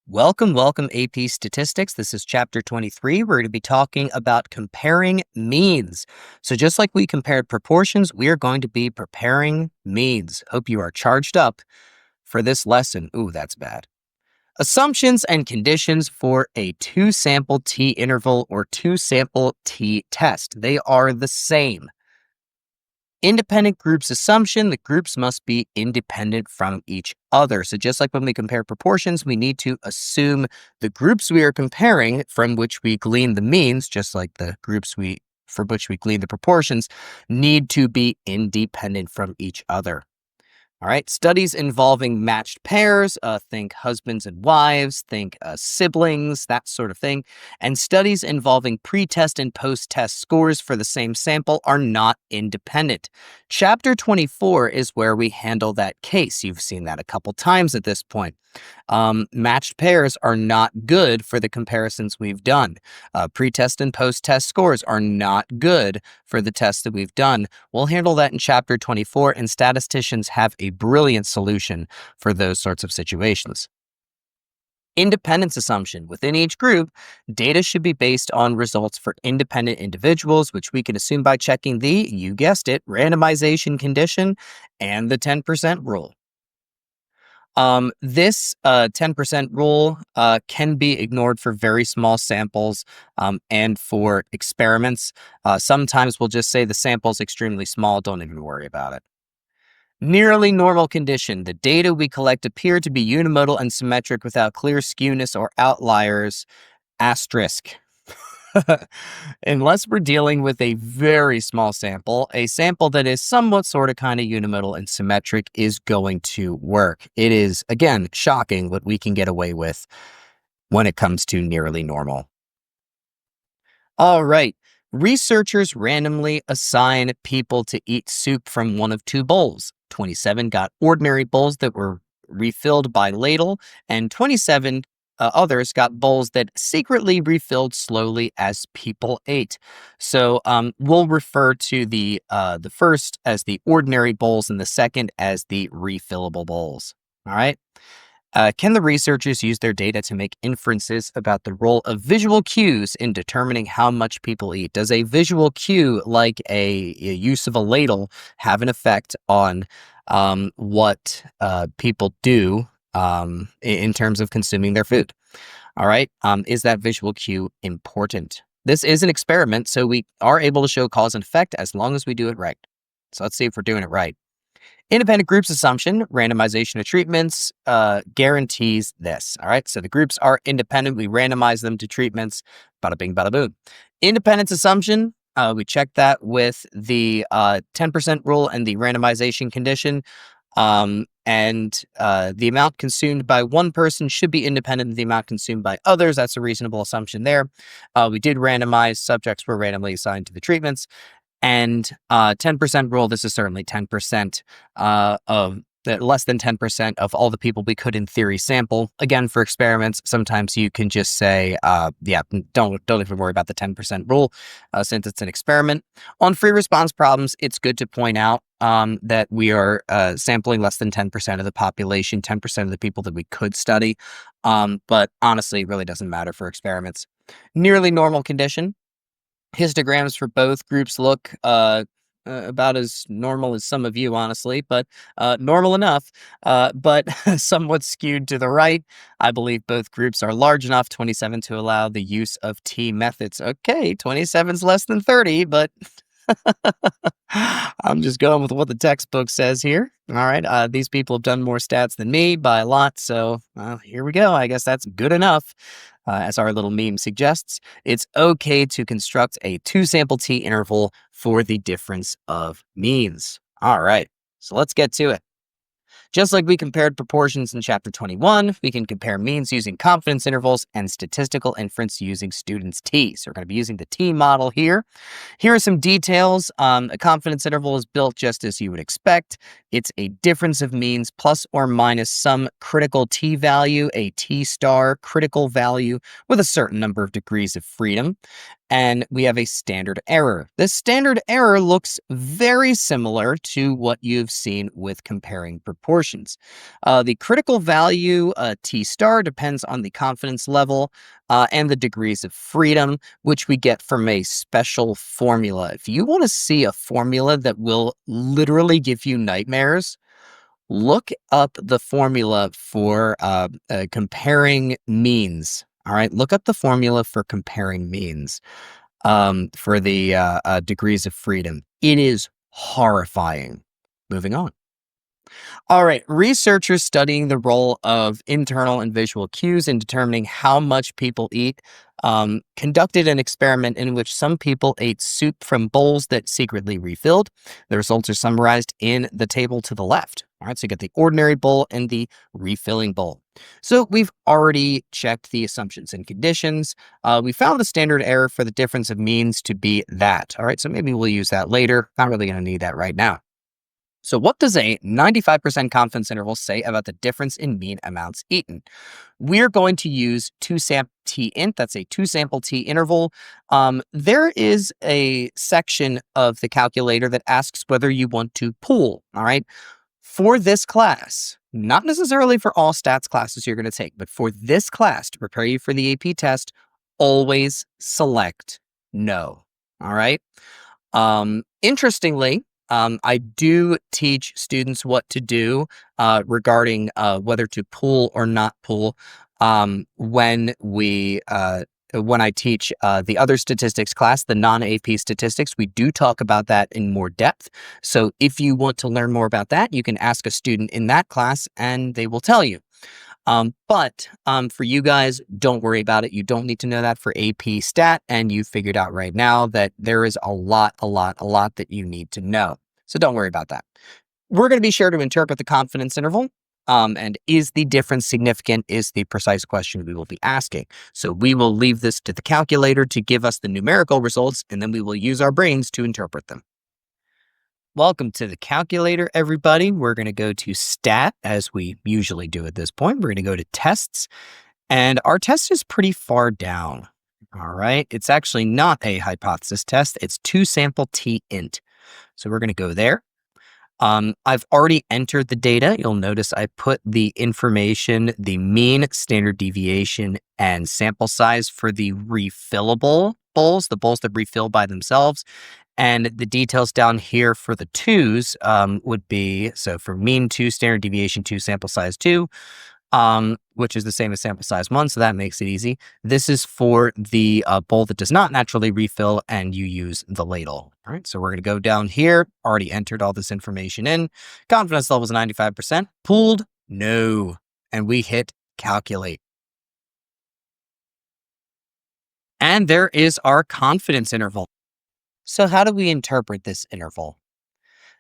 Welcome, AP Statistics. This is chapter 23. We're going to be talking about comparing means. So just like we compared proportions, we are going to be comparing means. Hope you are charged up for this lesson. Ooh, that's bad. Assumptions and conditions for a two-sample t-interval or two-sample t-test. They are the same. Independent groups assumption, the groups must be independent from each other. So just like when we compare proportions, we need to assume the groups we are comparing from which we glean the means, just like the groups for which we glean the proportions, need to be independent from each other. All right, studies involving matched pairs, think husbands and wives, think siblings, that sort of thing, and studies involving pre-test and post-test scores for the same sample are not independent. Chapter 24 is where we handle that case. You've seen that a couple times at this point. Matched pairs are not good for the comparisons we've done. Pre-test and post-test scores are not good for the tests that we've done. We'll handle that in chapter 24, and statisticians have a brilliant solution for those sorts of situations. Independence assumption. Within each group, data should be based on results for independent individuals, which we can assume by checking the, you guessed it, randomization condition and the 10% rule. This 10% rule can be ignored for very small samples and for experiments. Sometimes we'll just say the sample's extremely small, don't even worry about it. Nearly normal condition. The data we collect appear to be unimodal and symmetric without clear skewness or outliers. Asterisk. Unless we're dealing with a very small sample, a sample that is somewhat sort of kind of unimodal and symmetric is going to work. It is, again, shocking what we can get away with when it comes to nearly normal. All right. Researchers randomly assign people to eat soup from one of two bowls. 27 got ordinary bowls that were refilled by ladle, and 27 others got bowls that secretly refilled slowly as people ate. So we'll refer to the first as the ordinary bowls and the second as the refillable bowls. All right. Can the researchers use their data to make inferences about the role of visual cues in determining how much people eat? Does a visual cue like a use of a ladle have an effect on what people do in terms of consuming their food? All right. Is that visual cue important? This is an experiment, so we are able to show cause and effect as long as we do it right. So let's see if we're doing it right. Independent groups assumption, randomization of treatments guarantees this. All right. So the groups are independent. We randomize them to treatments. Bada bing, bada boom. Independence assumption. We check that with the 10% rule and the randomization condition. And the amount consumed by one person should be independent of the amount consumed by others. That's a reasonable assumption there. We did randomize. Subjects were randomly assigned to the treatments. And 10% rule, this is certainly 10% of less than 10% of all the people we could in theory sample. Again, for experiments, sometimes you can just say, yeah, don't even worry about the 10% rule since it's an experiment. On free response problems, it's good to point out that we are sampling less than 10% of the population, 10% of the people that we could study. But honestly, it really doesn't matter for experiments. Nearly normal condition. Histograms for both groups look about as normal as some of you, honestly, but normal enough, but somewhat skewed to the right. I believe both groups are large enough, 27 to allow the use of T methods. Okay, 27's less than 30, but I'm just going with what the textbook says here. All right, these people have done more stats than me by a lot, so here we go. I guess that's good enough. As our little meme suggests, it's okay to construct a two-sample t-interval for the difference of means. All right, so let's get to it. Just like we compared proportions in chapter 21, we can compare means using confidence intervals and statistical inference using students' t. So we're going to be using the t model here. Here are some details. A confidence interval is built just as you would expect. It's a difference of means plus or minus some critical t value, a t star critical value with a certain number of degrees of freedom. And we have a standard error. This standard error looks very similar to what you've seen with comparing proportions. The critical value, T star, depends on the confidence level and the degrees of freedom, which we get from a special formula. If you want to see a formula that will literally give you nightmares, look up the formula for comparing means. All right, look up the formula for comparing means for the degrees of freedom. It is horrifying. Moving on. All right, researchers studying the role of internal and visual cues in determining how much people eat conducted an experiment in which some people ate soup from bowls that secretly refilled. The results are summarized in the table to the left. All right, so you get the ordinary bowl and the refilling bowl. So we've already checked the assumptions and conditions. We found the standard error for the difference of means to be that. All right, so maybe we'll use that later. Not really going to need that right now. So what does a 95% confidence interval say about the difference in mean amounts eaten? We're going to use two-sample t-int. That's a two-sample t-interval. There is a section of the calculator that asks whether you want to pool, all right? For this class, not necessarily for all stats classes you're going to take, but for this class to prepare you for the AP test, always select no, all right? Interestingly, I do teach students what to do regarding whether to pool or not pool when I teach the other statistics class, the non-AP statistics. We do talk about that in more depth. So if you want to learn more about that, you can ask a student in that class and they will tell you. But for you guys, don't worry about it. You don't need to know that for AP Stat, and you figured out right now that there is a lot that you need to know. So don't worry about that. We're going to be sure to interpret the confidence interval. And is the difference significant is the precise question we will be asking. So we will leave this to the calculator to give us the numerical results, and then we will use our brains to interpret them. Welcome to the calculator, everybody. We're going to go to stat, as we usually do at this point. We're going to go to tests, and our test is pretty far down. All right. It's actually not a hypothesis test. It's two-sample t-int. So we're going to go there. I've already entered the data. You'll notice I put the information, the mean, standard deviation, and sample size for the refillable bowls, the bowls that refill by themselves. And the details down here for the twos would be, so for mean 2, standard deviation 2, sample size 2, which is the same as sample size 1, so that makes it easy. This is for the bowl that does not naturally refill and you use the ladle. All right, so we're going to go down here, already entered all this information in. Confidence level is 95%. Pooled? No. And we hit calculate. And there is our confidence interval. So how do we interpret this interval?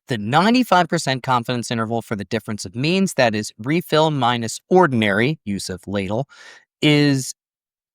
The 95% confidence interval for the difference of means, that is refill minus ordinary use of ladle, is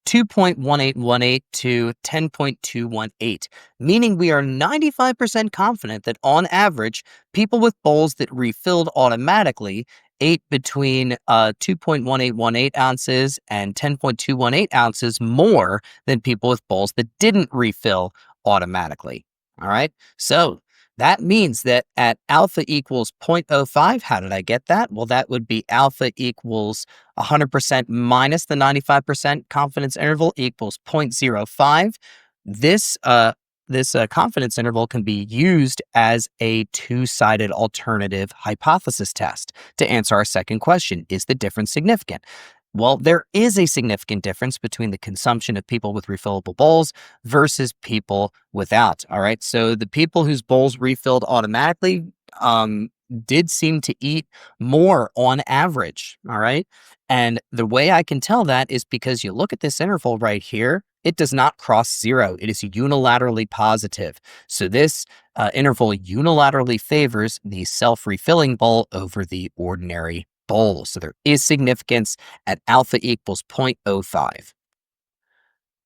2.1818 to 10.218, meaning we are 95% confident that on average, people with bowls that refilled automatically ate between 2.1818 ounces and 10.218 ounces more than people with bowls that didn't refill automatically. All right. So that means that at alpha equals 0.05, how did I get that? Well, that would be alpha equals 100% minus the 95% confidence interval equals 0.05. This confidence interval can be used as a two-sided alternative hypothesis test to answer our second question. Is the difference significant? Well, there is a significant difference between the consumption of people with refillable bowls versus people without. All right. So the people whose bowls refilled automatically did seem to eat more on average. All right. And the way I can tell that is because you look at this interval right here, it does not cross zero. It is unilaterally positive. So this interval unilaterally favors the self-refilling bowl over the ordinary bowl. So there is significance at alpha equals 0.05.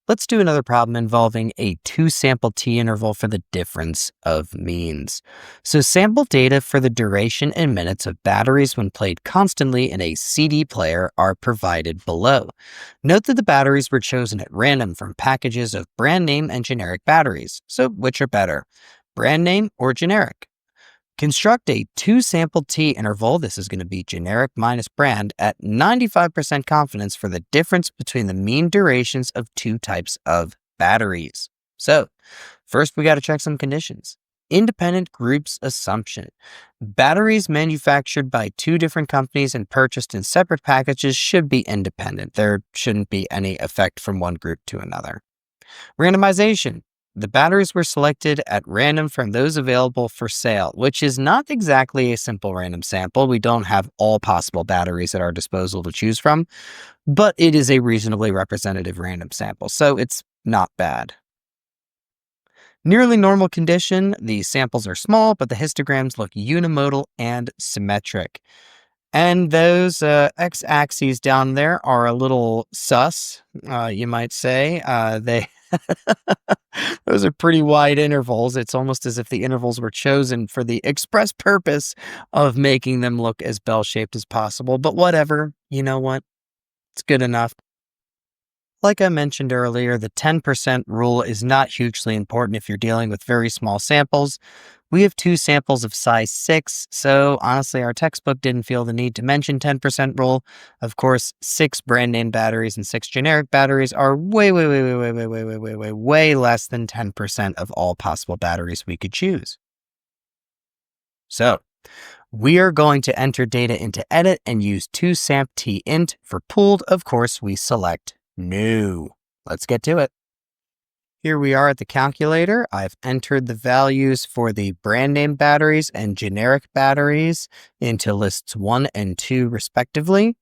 Let's do another problem involving a two-sample t-interval for the difference of means. So sample data for the duration in minutes of batteries when played constantly in a CD player are provided below. Note that the batteries were chosen at random from packages of brand name and generic batteries. So which are better, brand name or generic? Construct a two-sample t-interval, this is going to be generic minus brand, at 95% confidence for the difference between the mean durations of two types of batteries. So, first we got to check some conditions. Independent groups assumption. Batteries manufactured by two different companies and purchased in separate packages should be independent. There shouldn't be any effect from one group to another. Randomization. The batteries were selected at random from those available for sale, which is not exactly a simple random sample. We don't have all possible batteries at our disposal to choose from, but it is a reasonably representative random sample, so it's not bad. Nearly normal condition, the samples are small, but the histograms look unimodal and symmetric. And those x-axes down there are a little sus, you might say. Those are pretty wide intervals. It's almost as if the intervals were chosen for the express purpose of making them look as bell-shaped as possible. But whatever, you know what? It's good enough. Like I mentioned earlier, the 10% rule is not hugely important if you're dealing with very small samples. We have two samples of size 6, so honestly, our textbook didn't feel the need to mention 10% rule. Of course, 6 brand name batteries and 6 generic batteries are way less than 10% of all possible batteries we could choose. So, we are going to enter data into edit and use toSampTint. For pooled, of course, we select no. Let's get to it. Here we are at the calculator. I've entered the values for the brand name batteries and generic batteries into lists 1 and 2 respectively.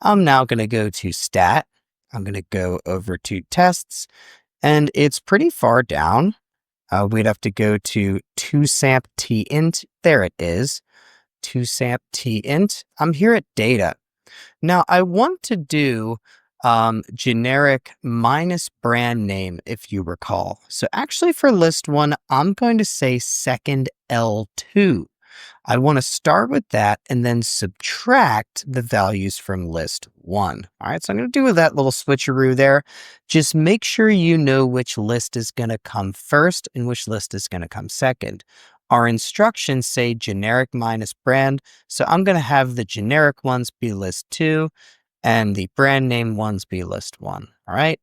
I'm now going to go to stat. I'm going to go over to tests, and it's pretty far down. We'd have to go to toSampTint. There it is. toSampTint. I'm here at data. Now I want to do generic minus brand name, if you recall. So actually for list 1, I'm going to say second L2. I want to start with that and then subtract the values from list 1. All right, so I'm going to do that little switcheroo there. Just make sure you know which list is going to come first and which list is going to come second. Our instructions say generic minus brand, so I'm going to have the generic ones be list 2 and the brand name ones be list 1. All right.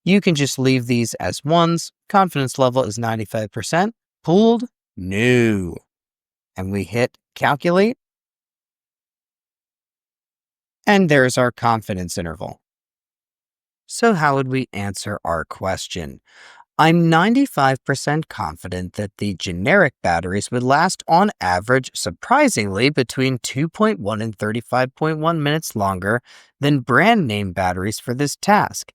You can just leave these as 1s. Confidence level is 95%. Pooled? No. And we hit calculate. And there's our confidence interval. So how would we answer our question? I'm 95% confident that the generic batteries would last on average, surprisingly, between 2.1 and 35.1 minutes longer than brand name batteries for this task.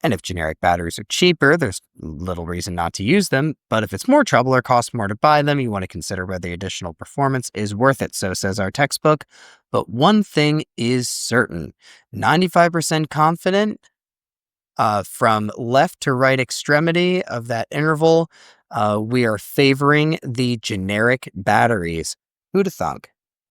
And if generic batteries are cheaper, there's little reason not to use them. But if it's more trouble or costs more to buy them, you want to consider whether the additional performance is worth it. So says our textbook. But one thing is certain, 95% confident. From left to right extremity of that interval, we are favoring the generic batteries. Who'd have thunk?